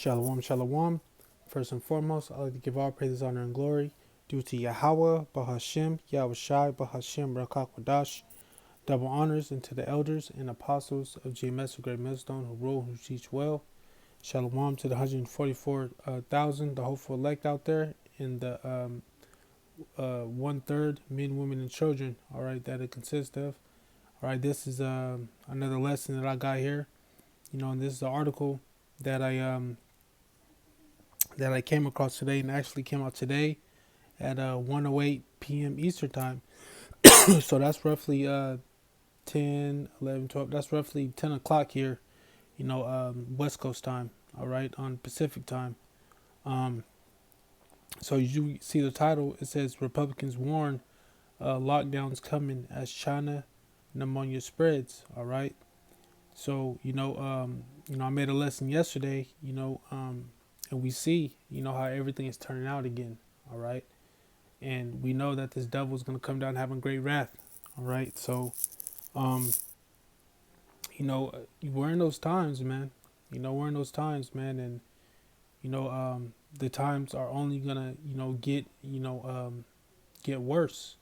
Shalom, shalom. First and foremost, I'd like to give all praises, honor, and glory due to Yahweh, Bahashem, Yahweh Shai, Bahashem, Rakakwadash. Double honors into the elders and apostles of GMS, the Great Millstone, who rule, who teach well. Shalom to the 144,000, the hopeful elect out there, and the one third men, women, and children. All right, that it consists of. All right, this is another lesson that I got here. And this is an article that I came across today, and actually came out today at 1:08 p.m. Eastern time. So that's roughly 10, 11, 12. That's roughly 10 o'clock here, West Coast time. All right, on Pacific time. Um, so you see the title. It says Republicans warn lockdowns coming as China pneumonia spreads. All right. So I made a lesson yesterday. And we see how everything is turning out again. All right. And we know that this devil is going to come down having great wrath. All right. So, um, we're in those times, man. We're in those times, man. And, the times are only going to, get worse.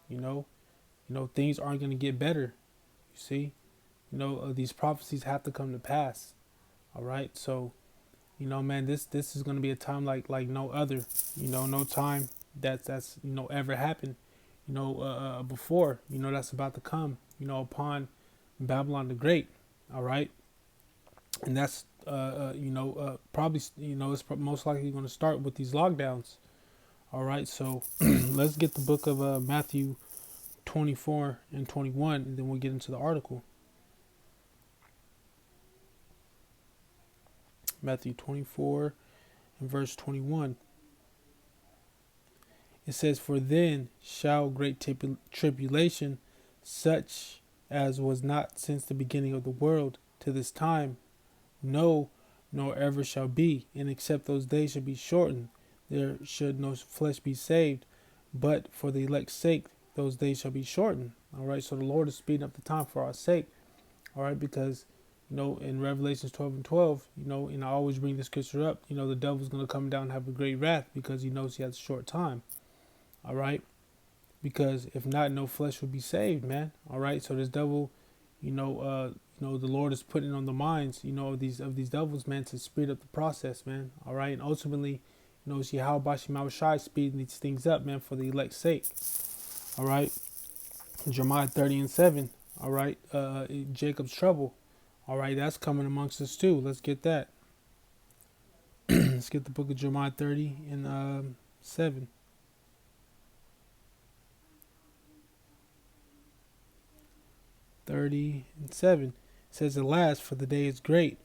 Things aren't going to get better. You see, these prophecies have to come to pass. All right. So, man, this is going to be a time like no other. No time that's ever happened. Before. That's about to come. Upon Babylon the Great. All right, and that's probably it's most likely going to start with these lockdowns. All right, so let's get the book of Matthew 24 and 21, and then we'll get into the article. Matthew 24 and verse 21. It says, "For then shall great tribulation, such as was not since the beginning of the world to this time, no, nor ever shall be, and except those days should be shortened, there should no flesh be saved. But for the elect's sake, those days shall be shortened." All right, so the Lord is speeding up the time for our sake. All right, because in Revelations 12 and 12, and I always bring the scripture up, the devil's going to come down and have a great wrath because he knows he has a short time. All right, because if not, no flesh will be saved, man. All right, so this devil, the Lord is putting on the minds, of these devils, man, to speed up the process, man. All right, and ultimately, see how Bashim Shai speeding these things up, man, for the elect's sake. All right, Jeremiah 30 and 7. All right, Jacob's trouble. All right, that's coming amongst us too. Let's get that. Let's get the book of Jeremiah 30 and 7. 30 and 7 says, "Alas, for the day is great,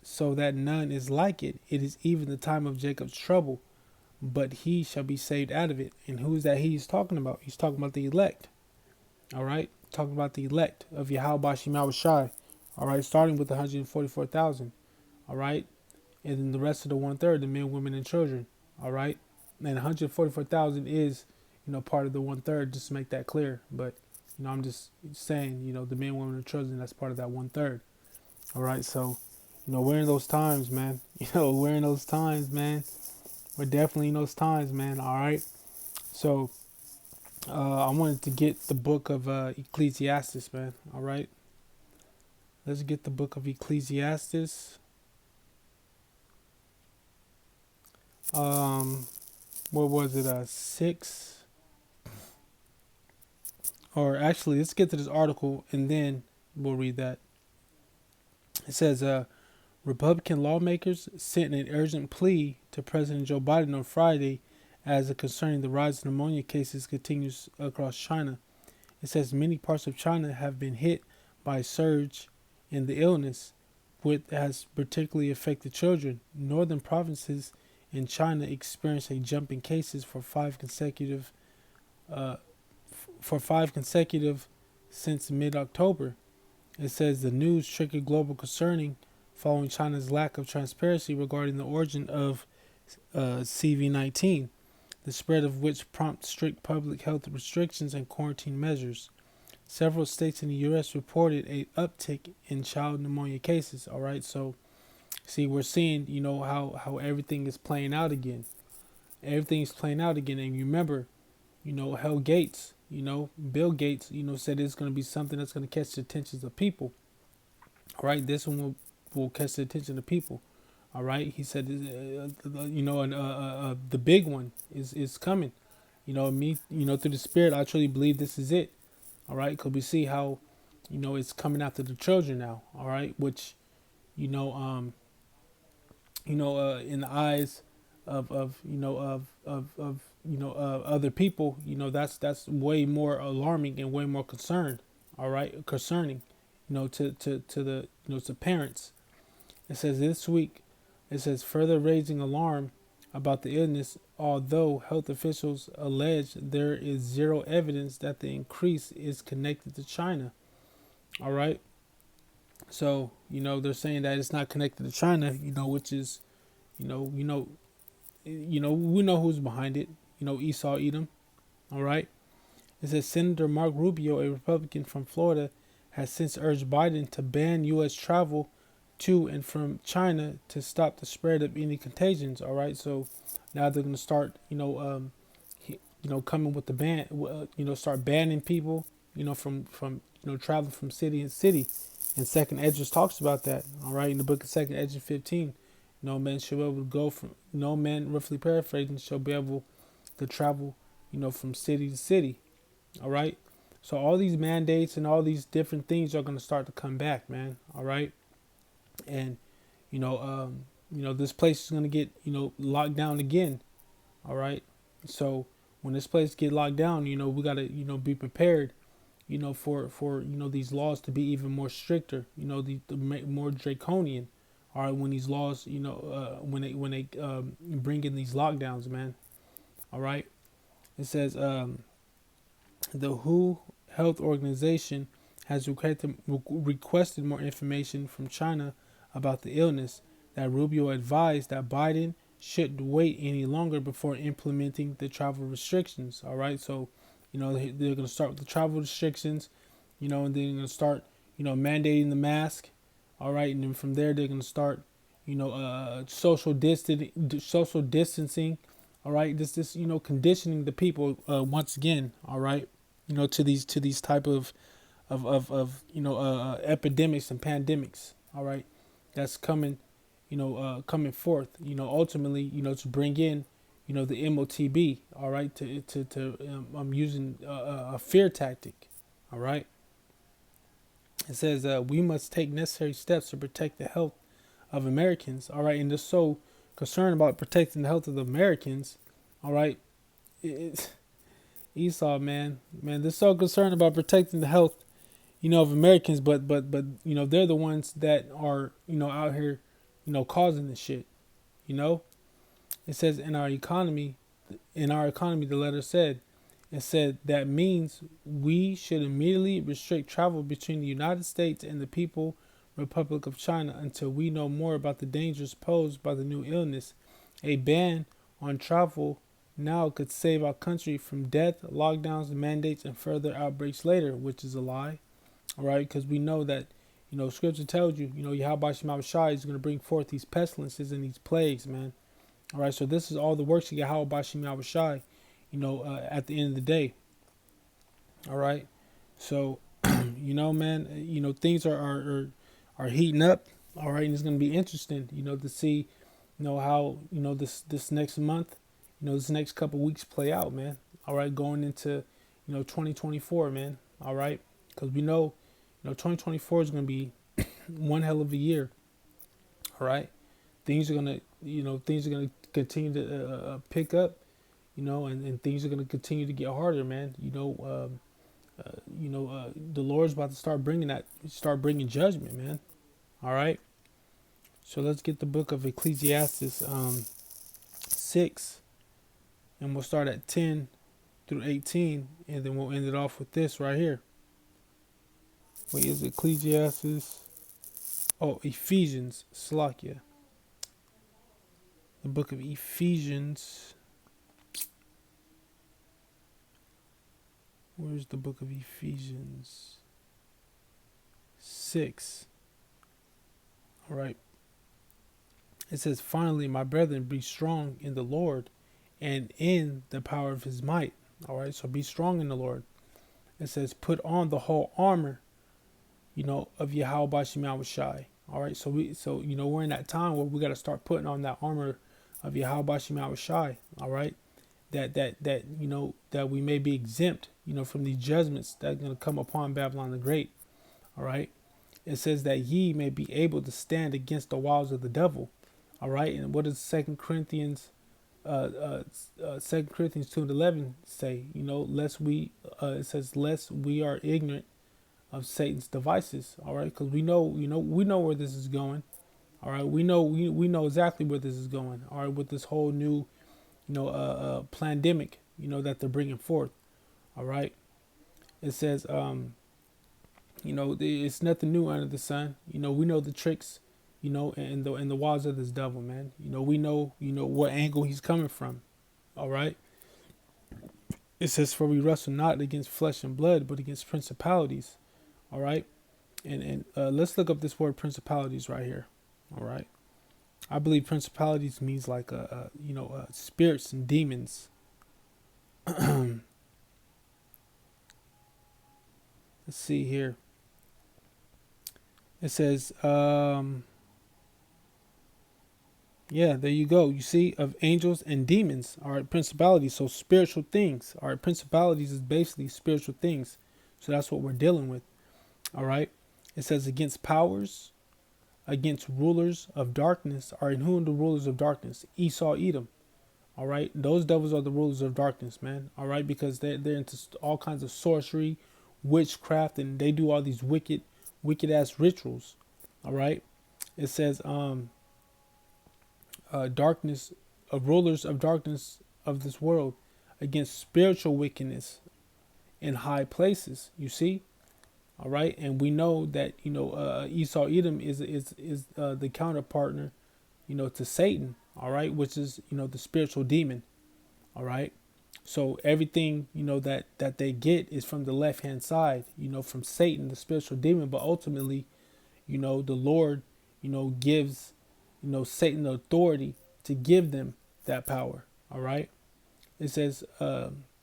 so that none is like it. It is even the time of Jacob's trouble, but he shall be saved out of it." And who is that he's talking about? He's talking about the elect. All right, talking about the elect of Yahweh Shemau Shai. All right, starting with 144,000. All right, and then the rest of the one third, the men, women, and children. All right, and 144,000 is part of the one third. Just to make that clear, but I'm just saying, the men, women, and children, that's part of that one third. All right, so, we're in those times, man. We're in those times, man. We're definitely in those times, man. All right. So, I wanted to get the book of Ecclesiastes, man. All right. Let's get the book of Ecclesiastes. What was it? 6. Or actually, let's get to this article and then we'll read that. It says, Republican lawmakers sent an urgent plea to President Joe Biden on Friday as concerning the rise of pneumonia cases continues across China. It says many parts of China have been hit by a surge in the illness, which has particularly affected children. Northern provinces in China experienced a jump in cases for five consecutive since mid-October. It says the news triggered global concerning following China's lack of transparency regarding the origin of CV-19, the spread of which prompts strict public health restrictions and quarantine measures. Several states in the U.S. reported an uptick in child pneumonia cases. All right, so See, we're seeing, how everything is playing out again. Everything's playing out again. And you remember, Hell Gates, Bill Gates, said it's going to be something that's going to catch the attentions of people. All right, this one will catch the attention of people. All right, he said, and the big one is coming. Me, through the Spirit, I truly believe this is it. All right, because we see how, it's coming after the children now. All right, which, you know, um, in the eyes of other people, that's way more alarming and way more concerned. All right, concerning, to the to parents. It says this week, it says further raising alarm about the illness, although health officials allege there is zero evidence that the increase is connected to China. All right. So, they're saying that it's not connected to China, which is, you know, you know, we know who's behind it. Esau Edom. All right. It says Senator Mark Rubio, a Republican from Florida, has since urged Biden to ban U.S. travel to and from China to stop the spread of any contagions. All right. So now they're going to start, coming with the ban, start banning people, from traveling from city and city. And Second Esdras talks about that. All right, in the book of Second Esdras 15, no man shall be able to go from no man, roughly paraphrasing, shall be able to travel, from city to city. All right. So all these mandates and all these different things are going to start to come back, man. All right. And this place is going to get locked down again. All right. So when this place get locked down, we got to be prepared, for these laws to be even more stricter, the more draconian. All right, when these laws, when they bring in these lockdowns, man. All right, it says the WHO Health Organization has requested more information from China about the illness. That Rubio advised that Biden shouldn't wait any longer before implementing the travel restrictions. All right, so they're going to start with the travel restrictions, and then they're going to start mandating the mask. All right, and then from there they're going to start social distancing. All right, this conditioning the people once again. All right, to these type of epidemics and pandemics. All right, that's coming coming forth, ultimately, to bring in, the MOTB, all right, I'm using a fear tactic, all right. It says we must take necessary steps to protect the health of Americans, all right, and they're so concerned about protecting the health of the Americans, all right. It's Esau, man, they're so concerned about protecting the health, of Americans, but they're the ones that are, out here, causing the shit, you know. It says in our economy, the letter said, it said that means we should immediately restrict travel between the United States and the People Republic of China until we know more about the dangers posed by the new illness. A ban on travel now could save our country from death, lockdowns, mandates, and further outbreaks later, which is a lie. All right, because we know that, Scripture tells you, Yahweh Shema Shai is going to bring forth these pestilences and these plagues, man. All right, so this is all the works of Yahweh Shema Shai, at the end of the day. All right, so, man, things are heating up. All right, and it's going to be interesting, to see, how, this next month, this next couple weeks play out, man. All right, going into, 2024, man. All right, because we know, 2024 is going to be one hell of a year. All right, things are gonna, continue to pick up, and things are gonna continue to get harder, man. The Lord's about to start bringing judgment, man. All right. So let's get the book of Ecclesiastes 6, and we'll start at 10 through 18, and then we'll end it off with this right here. Wait, is it Ecclesiastes? Oh, Ephesians, Slakia. The book of Ephesians. Where's the book of Ephesians? 6. All right. It says, finally, my brethren, be strong in the Lord and in the power of his might. All right, so be strong in the Lord. It says, put on the whole armor, of Yahweh Shai Shai. All right, so we're in that time where we got to start putting on that armor of Yahweh Shai. All right, that we may be exempt, from the judgments that are going to come upon Babylon the Great. All right, it says that ye may be able to stand against the wiles of the devil. All right, and what does Second Corinthians 2:11 say? Lest we, it says, lest we are ignorant of Satan's devices. All right, because we know where this is going. All right, we know exactly where this is going. All right, with this whole new, pandemic, that they're bringing forth. All right, it says, it's nothing new under the sun. We know the tricks, and the wiles of this devil, man. We know, what angle he's coming from. All right. It says, for we wrestle not against flesh and blood, but against principalities. All right. And let's look up this word principalities right here. All right. I believe principalities means like, spirits and demons. Let's see here. It says, yeah, there you go. You see, of angels and demons. All right, principalities. So spiritual things. All right, principalities is basically spiritual things. So that's what we're dealing with. All right. It says against powers, against rulers of darkness. All right, and who are the rulers of darkness? Esau, Edom. All right, those devils are the rulers of darkness, man. All right, because they're into all kinds of sorcery, witchcraft, and they do all these wicked ass rituals. All right, it says darkness of rulers of darkness of this world against spiritual wickedness in high places. You see, all right, and we know that Esau Edom is the counterpartner, to Satan. All right, which is the spiritual demon. All right, so everything that they get is from the left hand side, from Satan, the spiritual demon. But ultimately, the Lord, gives Satan the authority to give them that power. All right, it says,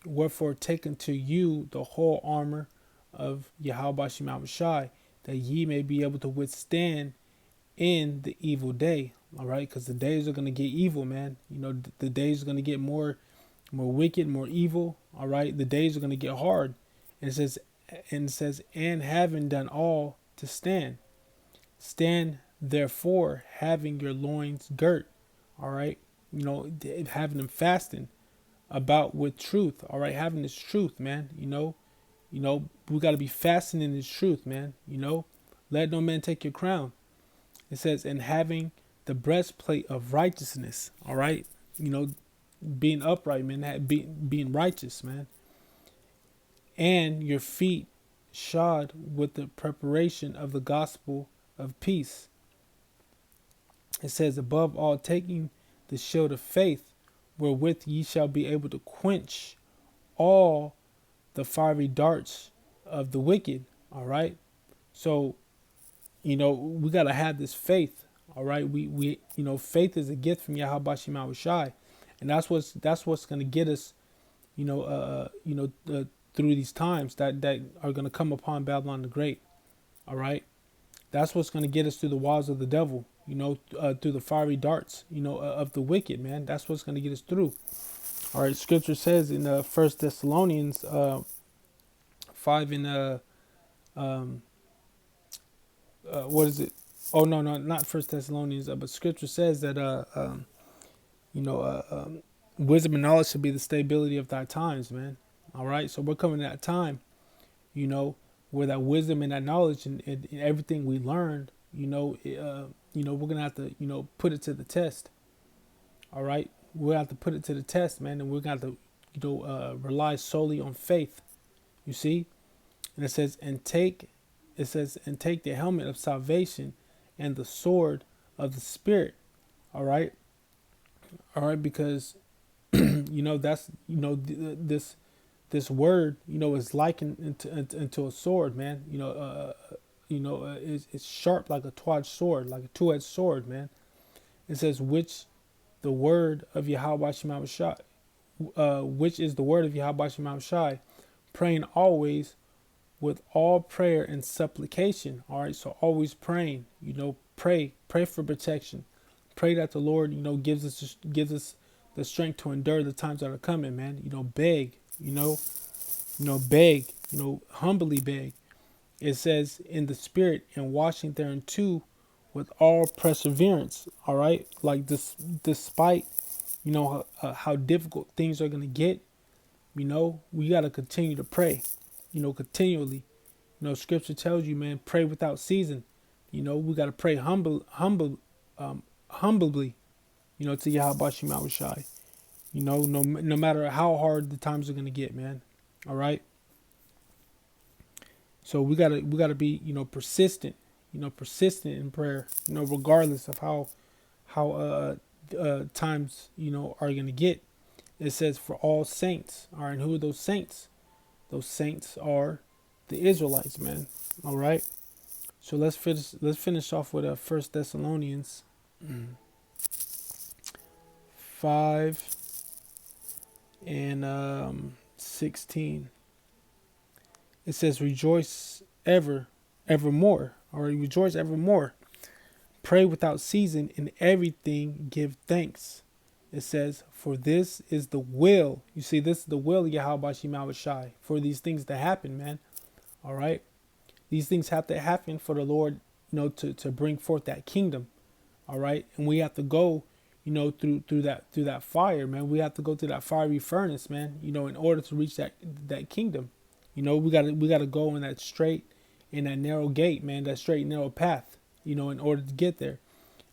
wherefore take unto you the whole armor of Yahweh Shai, that ye may be able to withstand in the evil day. All right, because the days are going to get evil, man. The days are going to get more wicked, more evil. All right, the days are going to get hard. And it says, and having done all to stand, therefore, having your loins girt. All right, having them fasting about with truth. All right, having this truth, man. We got to be fasting in this truth, man. Let no man take your crown. It says, and having the breastplate of righteousness. All right, being upright, man, being righteous, man, and your feet shod with the preparation of the gospel of peace. It says, above all, taking the shield of faith, wherewith ye shall be able to quench all the fiery darts of the wicked. All right, so we got to have this faith. All right, we faith is a gift from Yahweh Shai, and that's what's going to get us through these times that are going to come upon Babylon the Great. All right, that's what's going to get us through the walls of the devil, through the fiery darts of the wicked, man. That's what's going to get us through. All right, scripture says in 1 Thessalonians 5 in what is it? Oh, no, not First Thessalonians, but scripture says that wisdom and knowledge should be the stability of thy times, man. All right, so we're coming to that time, where that wisdom and that knowledge and everything we learned, we're gonna have to put it to the test. All right, we'll have to put it to the test, man, and we're gonna have to rely solely on faith. You see, and it says and take the helmet of salvation and the sword of the Spirit. All right, because that's this word is likened into a sword, man. It's sharp like a two-edged sword, man. It says, which the word of Yahweh Shema Shai, which is the word of Yahweh Shema Shai, praying always with all prayer and supplication. All right, so always praying. Pray for protection. Pray that the Lord, gives us the strength to endure the times that are coming, man. Beg. Beg. Humbly beg. It says in the spirit and washing thereunto with all perseverance. All right, like this, despite how difficult things are gonna get. We gotta continue to pray. Continually. Scripture tells you, man, pray without ceasing. We gotta pray humbly. To Yahweh Shema Shai. No matter how hard the times are gonna get, man. All right. So we gotta be persistent. Persistent in prayer. Regardless of how times are gonna get. It says for all saints. All right, and who are those saints? Those saints are the Israelites, man. All right. So let's finish off with 1 Thessalonians 5 and 16. It says, rejoice evermore. All right, rejoice evermore. Pray without ceasing, in everything give thanks. It says, for this is the will. You see, this is the will of Yahweh Shema Shai, for these things to happen, man. All right. These things have to happen for the Lord, to bring forth that kingdom. All right. And we have to go, through that fire, man. We have to go through that fiery furnace, man, in order to reach that kingdom. We gotta go in that narrow gate, man, that straight and narrow path, in order to get there.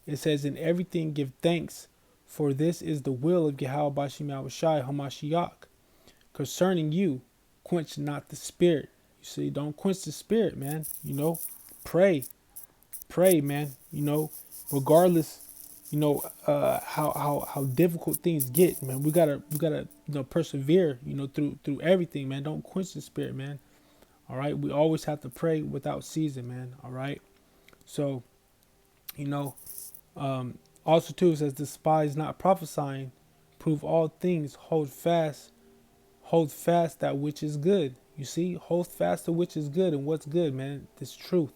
It says, in everything give thanks, for this is the will of Yahweh Shema Shai Hamashiach. Concerning you, quench not the spirit. You see, don't quench the spirit, man. Pray, man. Regardless, how difficult things get, man. We gotta persevere, through everything, man. Don't quench the spirit, man. All right, we always have to pray without ceasing, man. All right, so also too, it says, despise not prophesying, prove all things, hold fast that which is good. You see, hold fast to which is good. And what's good, man? This truth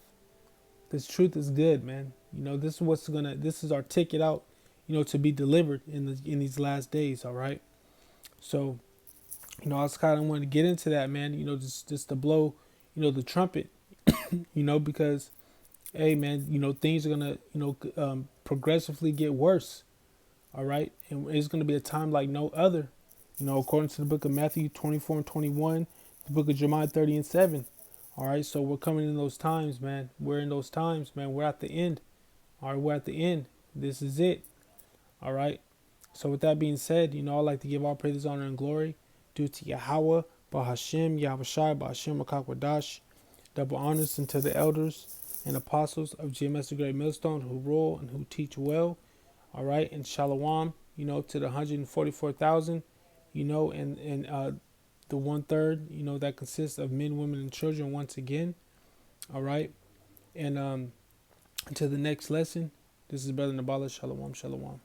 is good, man. This is our ticket out, to be delivered in these last days. All right. So, I was kind of wanting to get into that, man, just to blow, the trumpet, because, hey, man, things are going to, progressively get worse. All right. And it's going to be a time like no other, according to the book of Matthew 24 and 21, the book of Jeremiah 30 and 7. All right. So we're coming in those times, man. We're in those times, man. We're at the end. All right. We're at the end. This is it. All right. So with that being said, I'd like to give all praises, honor, and glory due to Yahweh, Bahashem, Yahweh Shai, Bahashem, Makakwadash. Double honors unto the elders and apostles of GMS the Great Millstone who rule and who teach well. All right. And Shalom, to the 144,000, and the 1/3, that consists of men, women, and children once again. All right. And until the next lesson, this is Brother Nabala. Shalom, shalom.